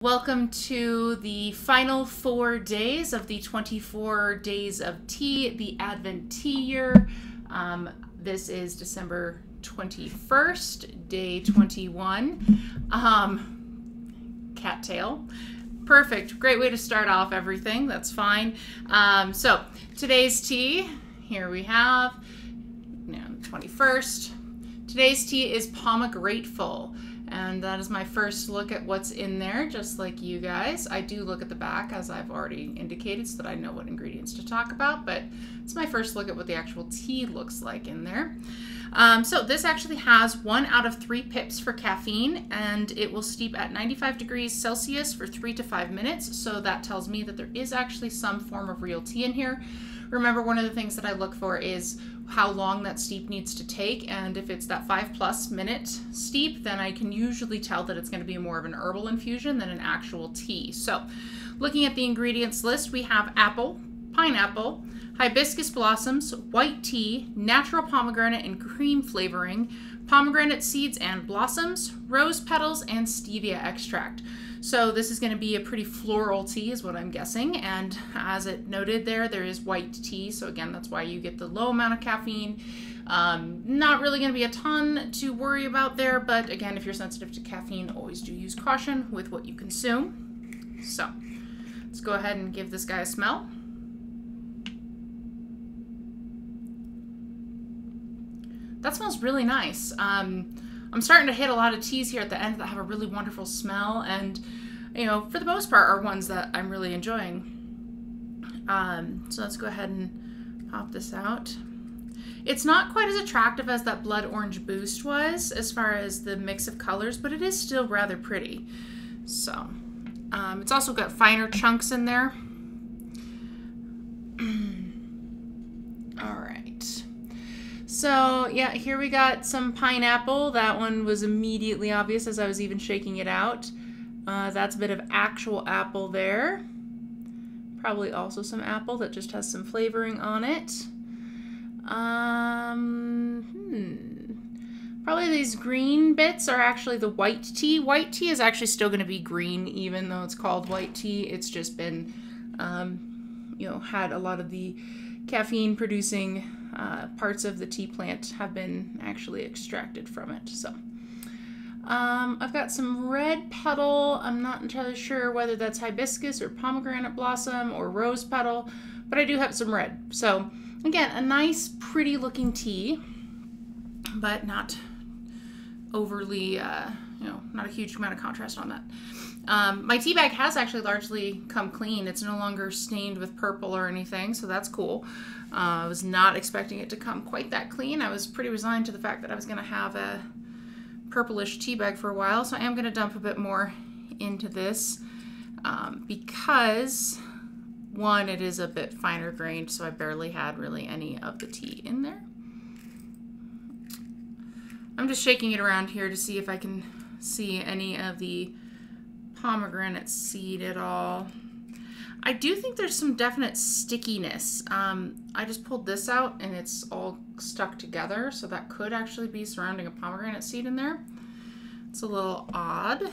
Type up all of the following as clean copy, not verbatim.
Welcome to the final 4 days of the 24 days of tea, the Advent tea year. This is December 21st, day 21. Cattail. Perfect. Great way to start off everything. That's fine. So today's tea, here we have, 21st. Today's tea is Pomegrateful. And that is my first look at what's in there, just like you guys. I do look at the back, as I've already indicated, so that I know what ingredients to talk about, but it's my first look at what the actual tea looks like in there. So this actually has 1 out of 3 pips for caffeine, and it will steep at 95 degrees Celsius for 3 to 5 minutes, so that tells me that there is actually some form of real tea in here. Remember, one of the things that I look for is how long that steep needs to take, and if it's that 5+ minute steep, then I can usually tell that it's going to be more of an herbal infusion than an actual tea. So looking at the ingredients list, we have apple, pineapple, hibiscus blossoms, white tea, natural pomegranate and cream flavoring, pomegranate seeds and blossoms, rose petals, and stevia extract. So this is going to be a pretty floral tea is what I'm guessing, and as it noted there is white tea, so again that's why you get the low amount of caffeine. Not really going to be a ton to worry about there, but again, if you're sensitive to caffeine, always do use caution with what you consume. So let's go ahead and give this guy a smell. That smells really nice. I'm starting to hit a lot of teas here at the end that have a really wonderful smell, and for the most part are ones that I'm really enjoying. So let's go ahead and pop this out. It's not quite as attractive as that Blood Orange Boost was as far as the mix of colors, but it is still rather pretty. So it's also got finer chunks in there. All right. So yeah, here we got some pineapple. That one was immediately obvious as I was even shaking it out. That's a bit of actual apple there. Probably also some apple that just has some flavoring on it. Probably these green bits are actually the white tea. White tea is actually still going to be green even though it's called white tea. It's just been, had a lot of the caffeine producing parts of the tea plant have been actually extracted from it. So I've got some red petal. I'm not entirely sure whether that's hibiscus or pomegranate blossom or rose petal, but I do have some red. So again, a nice pretty looking tea, but not overly not a huge amount of contrast on that. My tea bag has actually largely come clean. It's no longer stained with purple or anything, so that's cool. I was not expecting it to come quite that clean. I was pretty resigned to the fact that I was going to have a purplish tea bag for a while, so I am going to dump a bit more into this because, one, it is a bit finer grained, so I barely had really any of the tea in there. I'm just shaking it around here to see if I can see any of the pomegranate seed at all. I do think there's some definite stickiness. I just pulled this out and it's all stuck together, so that could actually be surrounding a pomegranate seed in there. It's a little odd.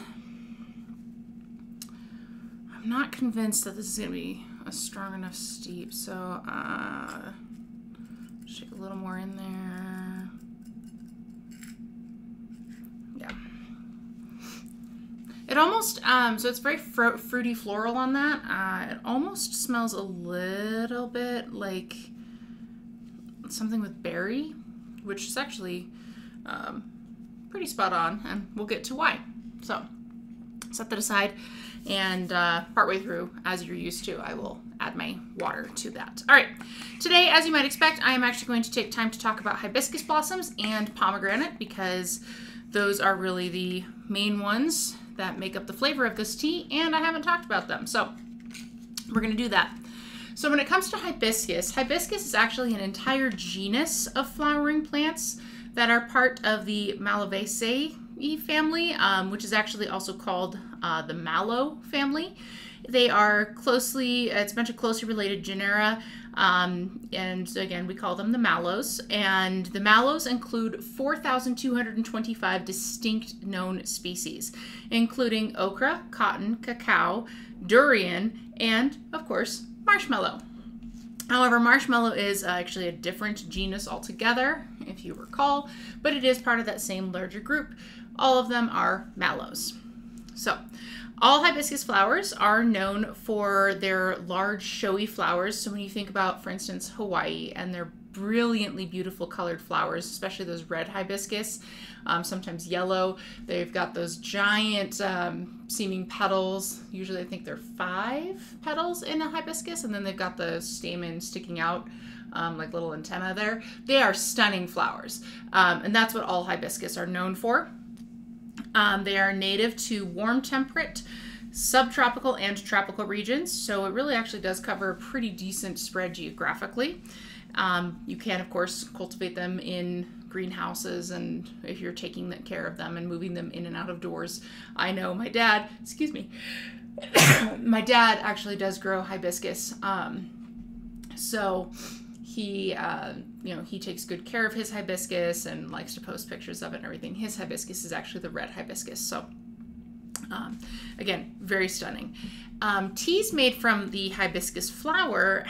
I'm not convinced that this is going to be a strong enough steep, so shake a little more in there. Yeah. It almost, so it's very fruity floral on that. It almost smells a little bit like something with berry, which is actually pretty spot on, and we'll get to why. So set that aside, and partway through, as you're used to, I will add my water to that. All right, today, as you might expect, I am actually going to take time to talk about hibiscus blossoms and pomegranate because those are really the main ones that make up the flavor of this tea, and I haven't talked about them, so we're going to do that. So when it comes to hibiscus, hibiscus is actually an entire genus of flowering plants that are part of the Malvaceae family, which is actually also called the mallow family. They are it's a bunch of closely related genera, and again, we call them the mallows. And the mallows include 4,225 distinct known species, including okra, cotton, cacao, durian, and, of course, marshmallow. However, marshmallow is actually a different genus altogether, if you recall, but it is part of that same larger group. All of them are mallows. So, all hibiscus flowers are known for their large, showy flowers. So when you think about, for instance, Hawaii and their brilliantly beautiful colored flowers, especially those red hibiscus, sometimes yellow, they've got those giant seeming petals. Usually I think they're 5 petals in a hibiscus, and then they've got the stamen sticking out like little antenna there. They are stunning flowers, and that's what all hibiscus are known for. They are native to warm temperate, subtropical, and tropical regions, so it really actually does cover a pretty decent spread geographically. You can, of course, cultivate them in greenhouses, and if you're taking care of them and moving them in and out of doors. I know my dad, excuse me, my dad actually does grow hibiscus, so he, he takes good care of his hibiscus and likes to post pictures of it and everything. His hibiscus is actually the red hibiscus. So, again, very stunning. Teas made from the hibiscus flower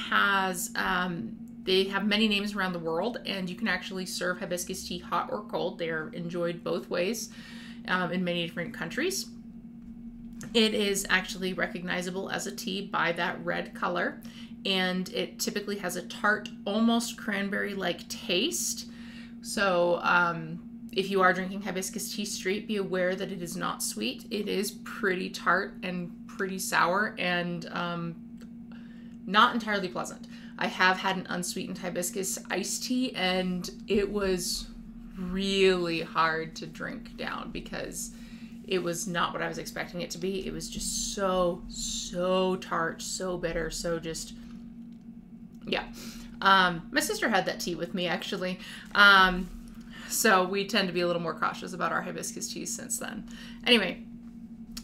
they have many names around the world, and you can actually serve hibiscus tea hot or cold. They are enjoyed both ways in many different countries. It is actually recognizable as a tea by that red color, and it typically has a tart, almost cranberry-like taste. So if you are drinking hibiscus tea straight, be aware that it is not sweet. It is pretty tart and pretty sour, and not entirely pleasant. I have had an unsweetened hibiscus iced tea, and it was really hard to drink down because it was not what I was expecting it to be. It was just so tart, so bitter, so just, yeah. My sister had that tea with me, actually. So we tend to be a little more cautious about our hibiscus teas since then. Anyway,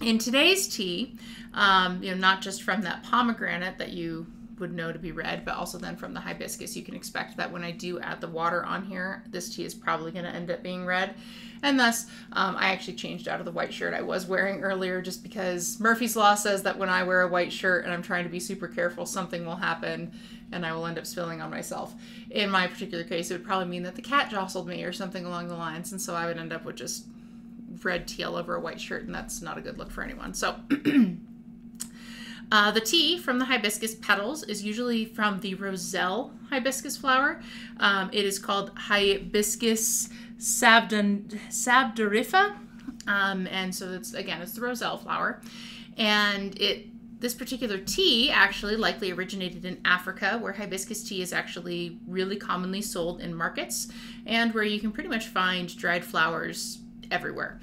in today's tea, not just from that pomegranate that you would know to be red, but also then from the hibiscus, you can expect that when I do add the water on here, this tea is probably going to end up being red. And thus, I actually changed out of the white shirt I was wearing earlier, just because Murphy's Law says that when I wear a white shirt and I'm trying to be super careful, something will happen and I will end up spilling on myself. In my particular case, it would probably mean that the cat jostled me or something along the lines, and so I would end up with just red tea all over a white shirt, and that's not a good look for anyone. So the tea from the hibiscus petals is usually from the roselle hibiscus flower. It is called Hibiscus sabdurifa, and so it's the roselle flower. And this particular tea actually likely originated in Africa, where hibiscus tea is actually really commonly sold in markets, and where you can pretty much find dried flowers everywhere.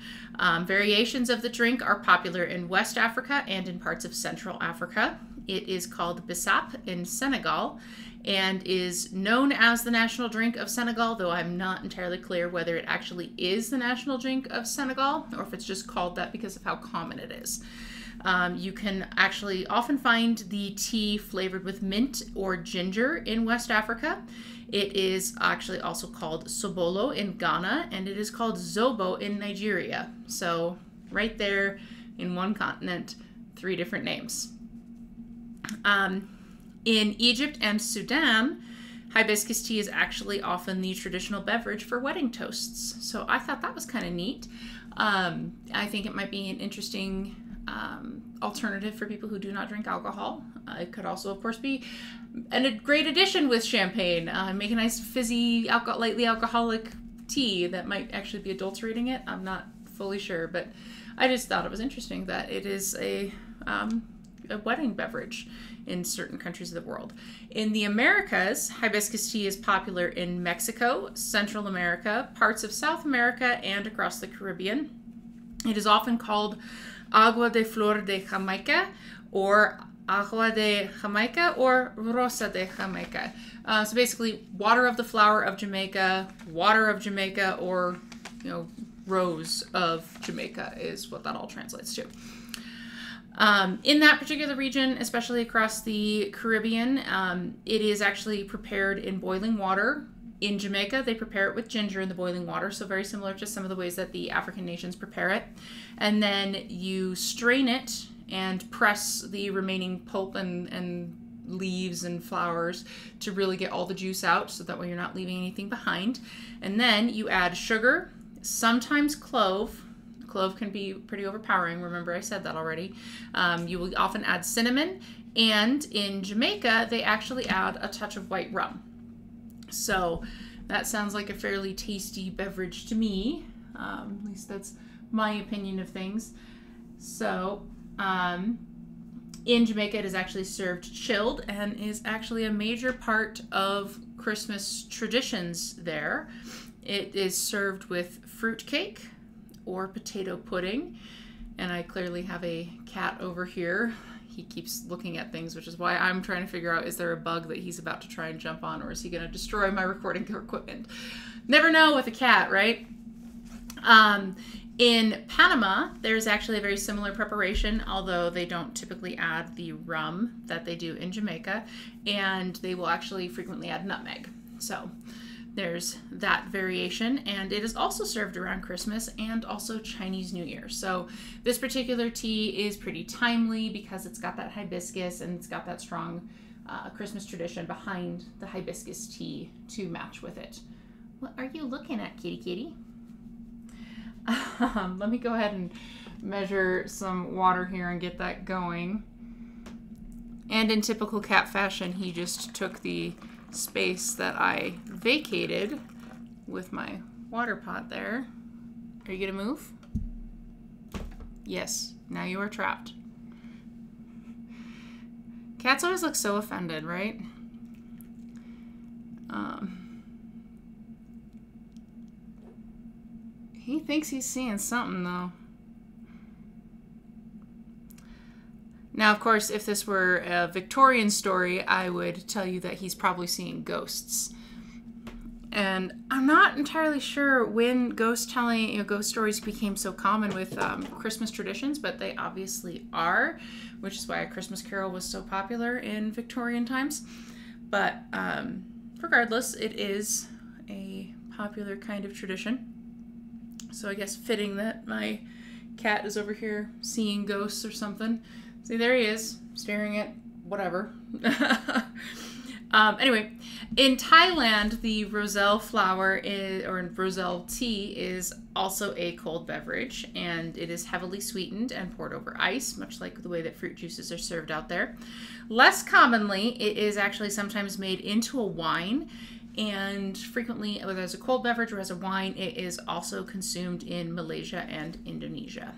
Variations of the drink are popular in West Africa and in parts of Central Africa. It is called bissap in Senegal and is known as the national drink of Senegal, though I'm not entirely clear whether it actually is the national drink of Senegal or if it's just called that because of how common it is. You can actually often find the tea flavored with mint or ginger in West Africa. It is actually also called sobolo in Ghana, and it is called zobo in Nigeria. So right there in one continent, 3 different names. In Egypt and Sudan, hibiscus tea is actually often the traditional beverage for wedding toasts. So I thought that was kind of neat. I think it might be an interesting alternative for people who do not drink alcohol. It could also, of course, be a great addition with champagne. Make a nice fizzy, lightly alcoholic tea that might actually be adulterating it. I'm not fully sure, but I just thought it was interesting that it is a wedding beverage in certain countries of the world. In the Americas, hibiscus tea is popular in Mexico, Central America, parts of South America, and across the Caribbean. It is often called agua de flor de Jamaica, or agua de Jamaica, or rosa de Jamaica. So basically, water of the flower of Jamaica, or rose of Jamaica is what that all translates to. In that particular region, especially across the Caribbean, it is actually prepared in boiling water. In Jamaica, they prepare it with ginger in the boiling water, so very similar to some of the ways that the African nations prepare it. And then you strain it and press the remaining pulp and leaves and flowers to really get all the juice out, so that way you're not leaving anything behind. And then you add sugar, sometimes clove. Clove can be pretty overpowering. Remember, I said that already. You will often add cinnamon, and in Jamaica, they actually add a touch of white rum. So that sounds like a fairly tasty beverage to me. At least that's my opinion of things. So in Jamaica, it is actually served chilled and is actually a major part of Christmas traditions there. It is served with fruit cake or potato pudding. And I clearly have a cat over here. He keeps looking at things, which is why I'm trying to figure out, is there a bug that he's about to try and jump on, or is he going to destroy my recording equipment? Never know with a cat, right? In Panama, there's actually a very similar preparation, although they don't typically add the rum that they do in Jamaica, and they will actually frequently add nutmeg. So there's that variation, and it is also served around Christmas and also Chinese New Year. So this particular tea is pretty timely because it's got that hibiscus and it's got that strong Christmas tradition behind the hibiscus tea to match with it. What are you looking at, kitty kitty? Let me go ahead and measure some water here and get that going. And in typical cat fashion, he just took the space that I vacated with my water pot there. Are you gonna move? Yes, now you are trapped. Cats always look so offended, right? He thinks he's seeing something though. Now, of course, if this were a Victorian story, I would tell you that he's probably seeing ghosts. And I'm not entirely sure when ghost telling, ghost stories became so common with Christmas traditions, but they obviously are, which is why A Christmas Carol was so popular in Victorian times. But regardless, it is a popular kind of tradition. So I guess fitting that my cat is over here seeing ghosts or something. See, there he is, staring at whatever. Anyway, in Thailand, the roselle flower or roselle tea is also a cold beverage, and it is heavily sweetened and poured over ice, much like the way that fruit juices are served out there. Less commonly, it is actually sometimes made into a wine, and frequently, whether as a cold beverage or as a wine, it is also consumed in Malaysia and Indonesia.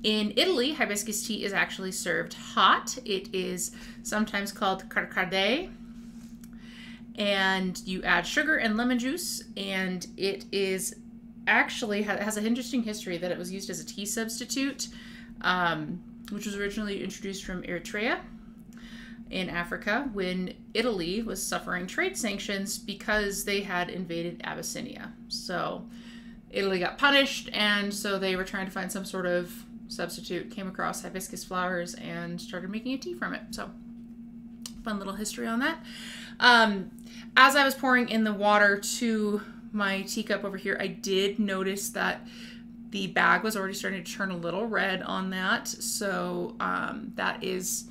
In Italy, hibiscus tea is actually served hot. It is sometimes called carcade, and you add sugar and lemon juice, and it is actually has an interesting history that it was used as a tea substitute, which was originally introduced from Eritrea in Africa when Italy was suffering trade sanctions because they had invaded Abyssinia. So Italy got punished, and so they were trying to find some sort of substitute, came across hibiscus flowers and started making a tea from it. So fun little history on that. As I was pouring in the water to my teacup over here, I did notice that the bag was already starting to turn a little red on that. So that is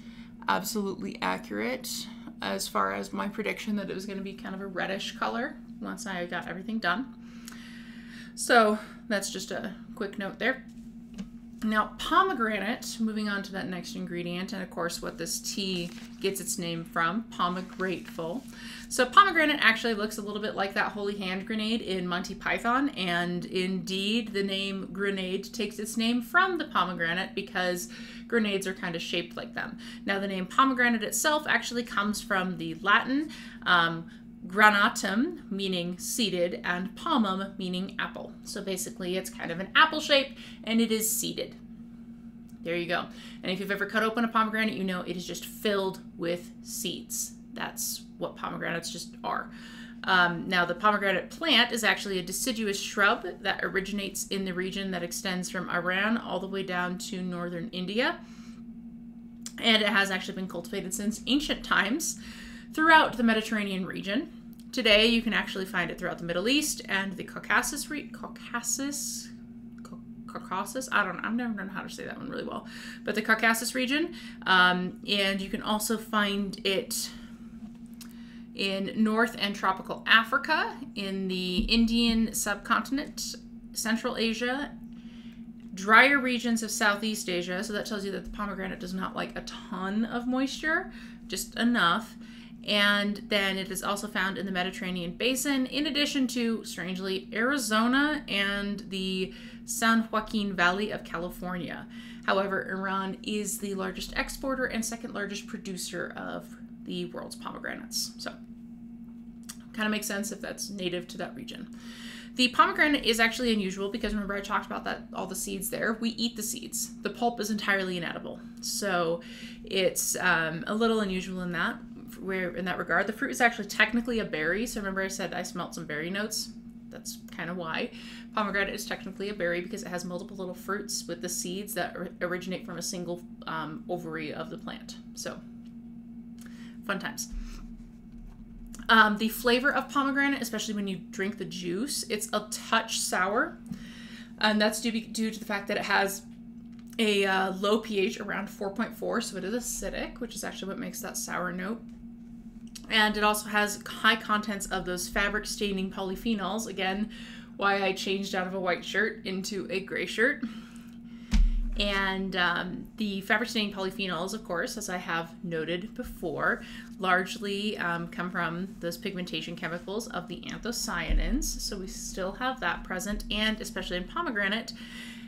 absolutely accurate as far as my prediction that it was going to be kind of a reddish color once I got everything done. So that's just a quick note there. Now, pomegranate, moving on to that next ingredient, and of course what this tea gets its name from, Pomegrateful. So pomegranate actually looks a little bit like that holy hand grenade in Monty Python, and indeed the name grenade takes its name from the pomegranate because grenades are kind of shaped like them. Now, the name pomegranate itself actually comes from the Latin granatum, meaning seeded, and palmum, meaning apple. So basically it's kind of an apple shape, and it is seeded. There you go. And if you've ever cut open a pomegranate, you know it is just filled with seeds. That's what pomegranates just are. Now, the pomegranate plant is actually a deciduous shrub that originates in the region that extends from Iran all the way down to northern India. And it has actually been cultivated since ancient times throughout the Mediterranean region. Today, you can actually find it throughout the Middle East and the Caucasus. I've never known how to say that one really well, but the Caucasus region. And you can also find it in North and tropical Africa, in the Indian subcontinent, Central Asia, drier regions of Southeast Asia. So that tells you that the pomegranate does not like a ton of moisture, just enough. And then it is also found in the Mediterranean basin, in addition to, strangely, Arizona and the San Joaquin Valley of California. However, Iran is the largest exporter and second largest producer of the world's pomegranates. So, kind of makes sense if that's native to that region. The pomegranate is actually unusual because remember I talked about that, all the seeds there. We eat the seeds. The pulp is entirely inedible. So it's a little unusual in that regard. The fruit is actually technically a berry. So remember I said I smelled some berry notes. That's kind of why. Pomegranate is technically a berry because it has multiple little fruits with the seeds that originate from a single ovary of the plant. So fun times. The flavor of pomegranate, especially when you drink the juice, it's a touch sour. And that's due to the fact that it has a low pH around 4.4, so it is acidic, which is actually what makes that sour note. And it also has high contents of those fabric staining polyphenols. Again, why I changed out of a white shirt into a gray shirt. And the fabric staining polyphenols, of course, as I have noted before, largely come from those pigmentation chemicals of the anthocyanins. So we still have that present, and especially in pomegranate,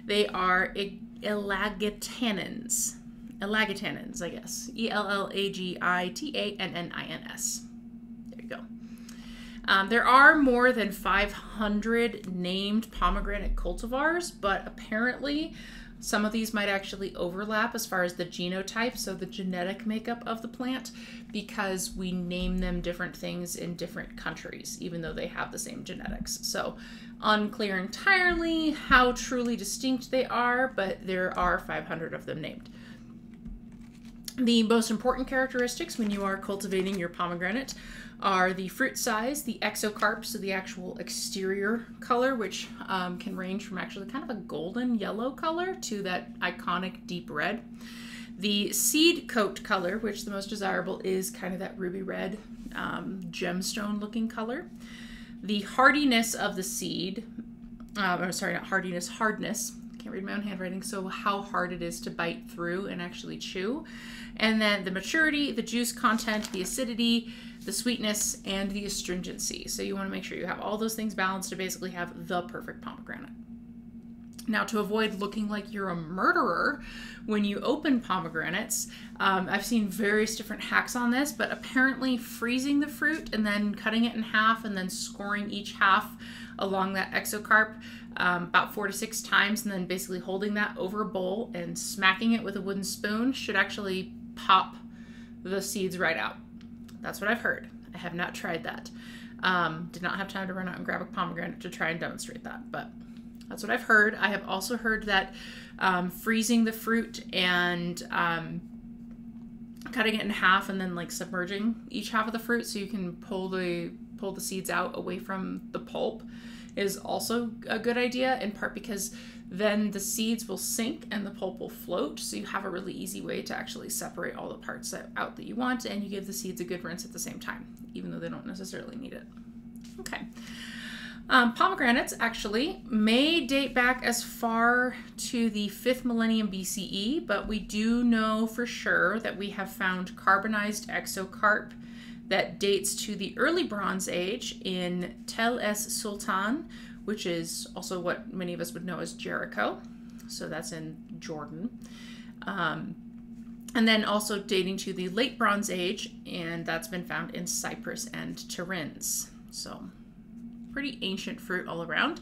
they are elagitanins. Elagitanins, I guess. Elagitanins. There you go. There are more than 500 named pomegranate cultivars, but apparently some of these might actually overlap as far as the genotype, so the genetic makeup of the plant, because we name them different things in different countries, even though they have the same genetics. So unclear entirely how truly distinct they are, but there are 500 of them named. The most important characteristics when you are cultivating your pomegranate are the fruit size, the exocarp, so the actual exterior color, which can range from actually kind of a golden yellow color to that iconic deep red. The seed coat color, which the most desirable is kind of that ruby red gemstone looking color. The hardiness of the seed, hardness. Can't read my own handwriting, so how hard it is to bite through and actually chew. And then the maturity, the juice content, the acidity, the sweetness, and the astringency. So you want to make sure you have all those things balanced to basically have the perfect pomegranate. Now, to avoid looking like you're a murderer when you open pomegranates, I've seen various different hacks on this, but apparently freezing the fruit and then cutting it in half and then scoring each half along that exocarp about 4 to 6 times, and then basically holding that over a bowl and smacking it with a wooden spoon should actually pop the seeds right out. That's what I've heard. I have not tried that. Did not have time to run out and grab a pomegranate to try and demonstrate that, but that's what I've heard. I have also heard that freezing the fruit and cutting it in half and then like submerging each half of the fruit so you can pull the seeds out away from the pulp is also a good idea, in part because then the seeds will sink and the pulp will float, so you have a really easy way to actually separate all the parts out that you want, and you give the seeds a good rinse at the same time, even though they don't necessarily need it. Okay. Pomegranates actually may date back as far to the 5th millennium BCE, but we do know for sure that we have found carbonized exocarp that dates to the early Bronze Age in Tel es Sultan, which is also what many of us would know as Jericho. So that's in Jordan. And then also dating to the late Bronze Age, and that's been found in Cyprus and Tiryns. So pretty ancient fruit all around.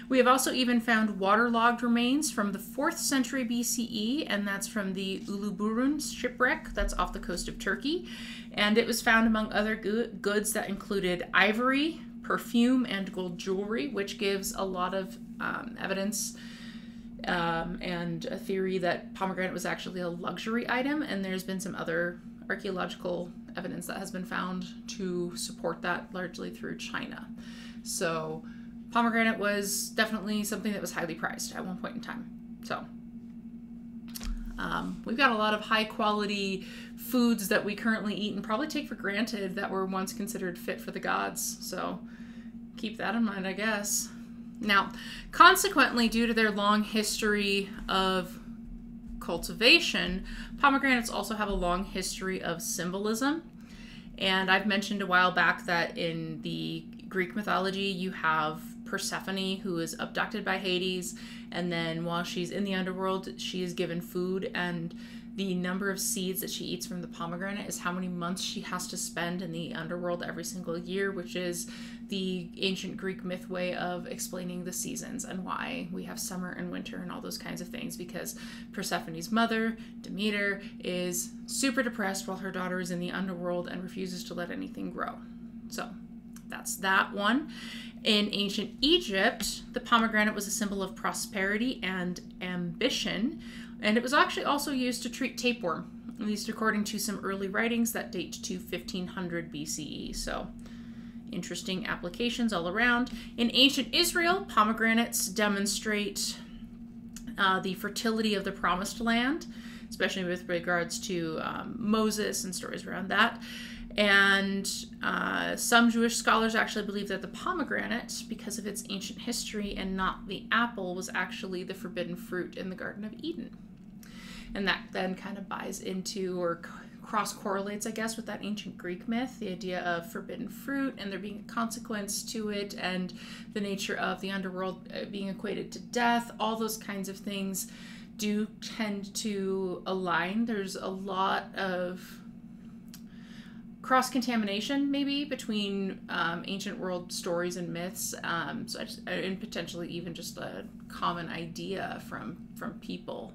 We have also even found waterlogged remains from the 4th century BCE, and that's from the Uluburun shipwreck that's off the coast of Turkey. And it was found among other goods that included ivory, perfume, and gold jewelry, which gives a lot of evidence and a theory that pomegranate was actually a luxury item. And there's been some other archaeological evidence that has been found to support that, largely through China. So pomegranate was definitely something that was highly prized at one point in time. So we've got a lot of high quality foods that we currently eat and probably take for granted that were once considered fit for the gods. So keep that in mind, I guess. Now, consequently, due to their long history of cultivation, pomegranates also have a long history of symbolism. And I've mentioned a while back that in the Greek mythology, you have Persephone, who is abducted by Hades, and then while she's in the underworld, she is given food, and the number of seeds that she eats from the pomegranate is how many months she has to spend in the underworld every single year, which is the ancient Greek myth way of explaining the seasons and why we have summer and winter and all those kinds of things, because Persephone's mother, Demeter, is super depressed while her daughter is in the underworld and refuses to let anything grow. So that's that one. In ancient Egypt, the pomegranate was a symbol of prosperity and ambition, and it was actually also used to treat tapeworm, at least according to some early writings that date to 1500 BCE. So interesting applications all around. In ancient Israel, pomegranates demonstrate the fertility of the promised land, especially with regards to Moses and stories around that. And some Jewish scholars actually believe that the pomegranate, because of its ancient history and not the apple, was actually the forbidden fruit in the Garden of Eden. And that then kind of buys into or cross-correlates, I guess, with that ancient Greek myth, the idea of forbidden fruit and there being a consequence to it, and the nature of the underworld being equated to death. All those kinds of things do tend to align. There's a lot of cross-contamination maybe between ancient world stories and myths, and potentially even just a common idea from people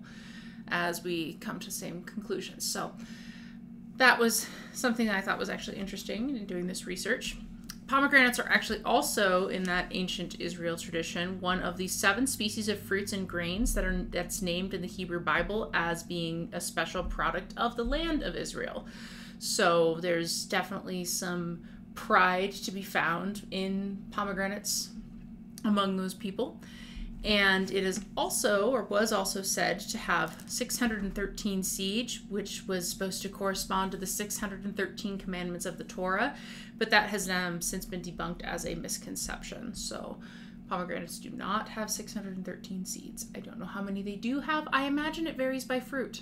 as we come to the same conclusions. So that was something that I thought was actually interesting in doing this research. Pomegranates are actually also, in that ancient Israel tradition, one of the 7 species of fruits and grains that's named in the Hebrew Bible as being a special product of the land of Israel. So there's definitely some pride to be found in pomegranates among those people. And it is also, or was also said to have 613 seeds, which was supposed to correspond to the 613 commandments of the Torah, but that has since been debunked as a misconception. So pomegranates do not have 613 seeds. I don't know how many they do have. I imagine it varies by fruit.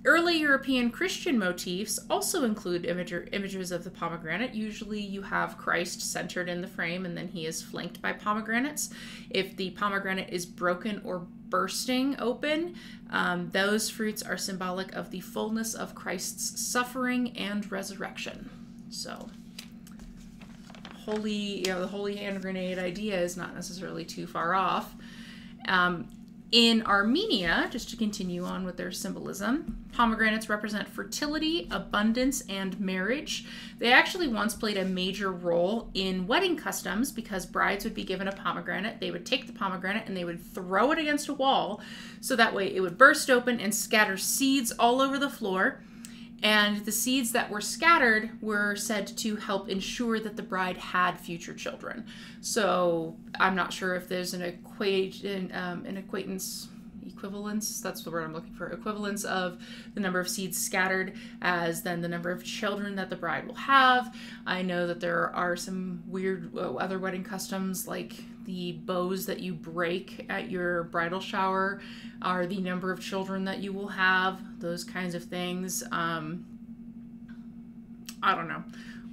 Early European Christian motifs also include images of the pomegranate. Usually you have Christ centered in the frame and then he is flanked by pomegranates. If the pomegranate is broken or bursting open, those fruits are symbolic of the fullness of Christ's suffering and resurrection. So the holy hand grenade idea is not necessarily too far off. In Armenia, just to continue on with their symbolism, pomegranates represent fertility, abundance, and marriage. They actually once played a major role in wedding customs because brides would be given a pomegranate. They would take the pomegranate and they would throw it against a wall so that way it would burst open and scatter seeds all over the floor. And the seeds that were scattered were said to help ensure that the bride had future children. So I'm not sure if there's an equivalence, that's the word I'm looking for, equivalence of the number of seeds scattered as then the number of children that the bride will have. I know that there are some weird other wedding customs, like the bows that you break at your bridal shower are the number of children that you will have, those kinds of things. I don't know.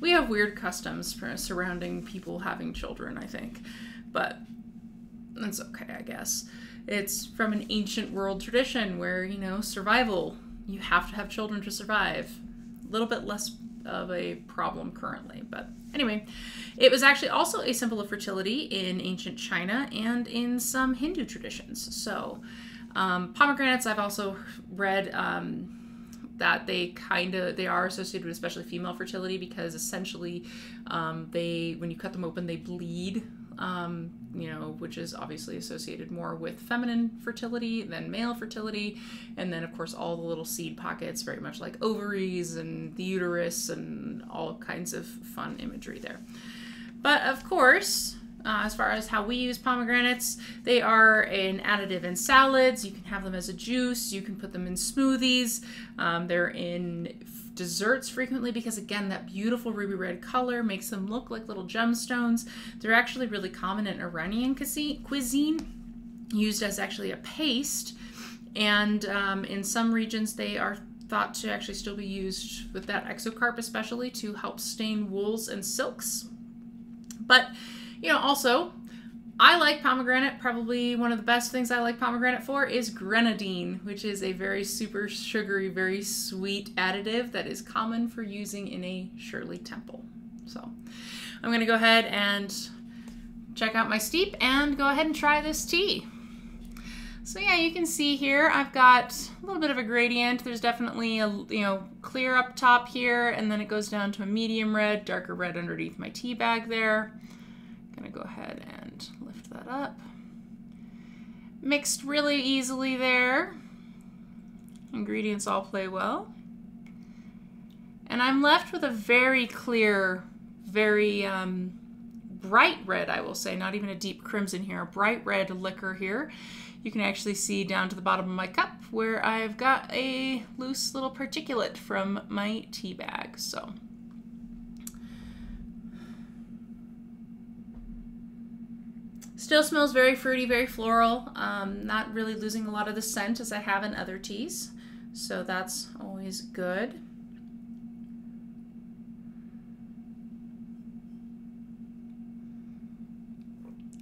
We have weird customs surrounding people having children, I think, but that's okay, I guess. It's from an ancient world tradition where, survival, you have to have children to survive. A little bit less of a problem currently. But anyway, it was actually also a symbol of fertility in ancient China and in some Hindu traditions. So pomegranates, I've also read that they are associated with especially female fertility, because essentially when you cut them open, they bleed, which is obviously associated more with feminine fertility than male fertility. And then of course all the little seed pockets, very much like ovaries and the uterus and all kinds of fun imagery there. But of course, as far as how we use pomegranates, they are an additive in salads. You can have them as a juice. You can put them in smoothies. They're in desserts frequently because, again, that beautiful ruby red color makes them look like little gemstones. They're actually really common in Iranian cuisine, used as actually a paste. And in some regions, they are thought to actually still be used with that exocarp, especially to help stain wools and silks. But also, I like pomegranate. Probably one of the best things I like pomegranate for is grenadine, which is a very super sugary, very sweet additive that is common for using in a Shirley temple. So I'm going to go ahead and check out my steep and go ahead and try this tea. So yeah, you can see here I've got a little bit of a gradient. There's definitely a clear up top here, and then it goes down to a medium red, darker red underneath my tea bag there. Gonna go ahead and lift that up. Mixed really easily there. Ingredients all play well. And I'm left with a very clear, very bright red, I will say, not even a deep crimson here, a bright red liquor here. You can actually see down to the bottom of my cup where I've got a loose little particulate from my tea bag. So still smells very fruity, very floral. Not really losing a lot of the scent as I have in other teas. So that's always good.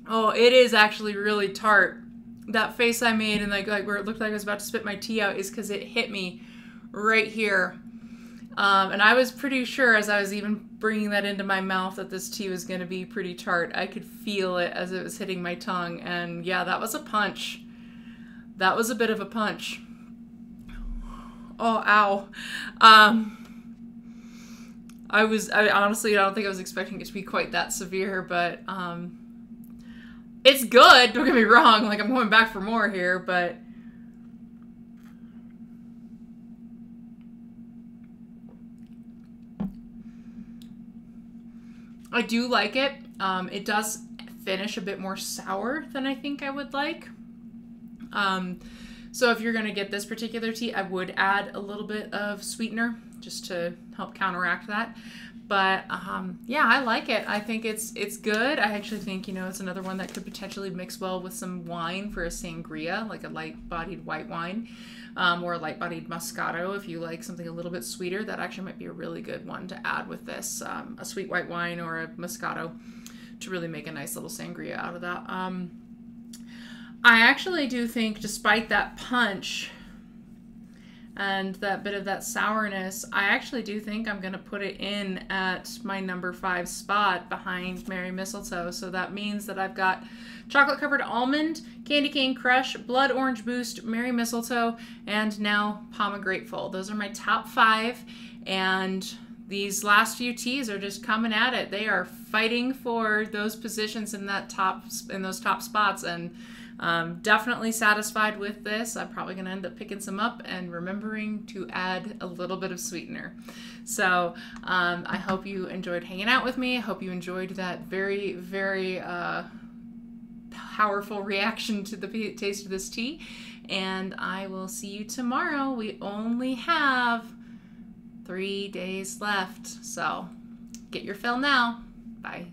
Oh, it is actually really tart. That face I made and like where it looked like I was about to spit my tea out is because it hit me right here. And I was pretty sure as I was even bringing that into my mouth that this tea was going to be pretty tart. I could feel it as it was hitting my tongue. And yeah, that was a punch. That was a bit of a punch. Oh, ow. I honestly, I don't think I was expecting it to be quite that severe, but it's good. Don't get me wrong. Like, I'm going back for more here, but I do like it. It does finish a bit more sour than I think I would like. So if you're going to get this particular tea, I would add a little bit of sweetener just to help counteract that. But yeah, I like it. I think it's good. I actually think, it's another one that could potentially mix well with some wine for a sangria, like a light-bodied white wine, or a light-bodied Moscato. If you like something a little bit sweeter, that actually might be a really good one to add with this, a sweet white wine or a Moscato, to really make a nice little sangria out of that. I actually do think, despite that punch and that bit of that sourness, I actually do think I'm going to put it in at my number 5 spot behind Merry Mistletoe. So that means that I've got Chocolate Covered Almond, Candy Cane Crush, Blood Orange Boost, Merry Mistletoe, and now Pomegrateful. Those are my top 5, and these last few teas are just coming at it. They are fighting for those positions in those top spots, and definitely satisfied with this. I'm probably going to end up picking some up and remembering to add a little bit of sweetener. So I hope you enjoyed hanging out with me. I hope you enjoyed that very, very powerful reaction to the taste of this tea. And I will see you tomorrow. We only have 3 days left. So get your fill now. Bye.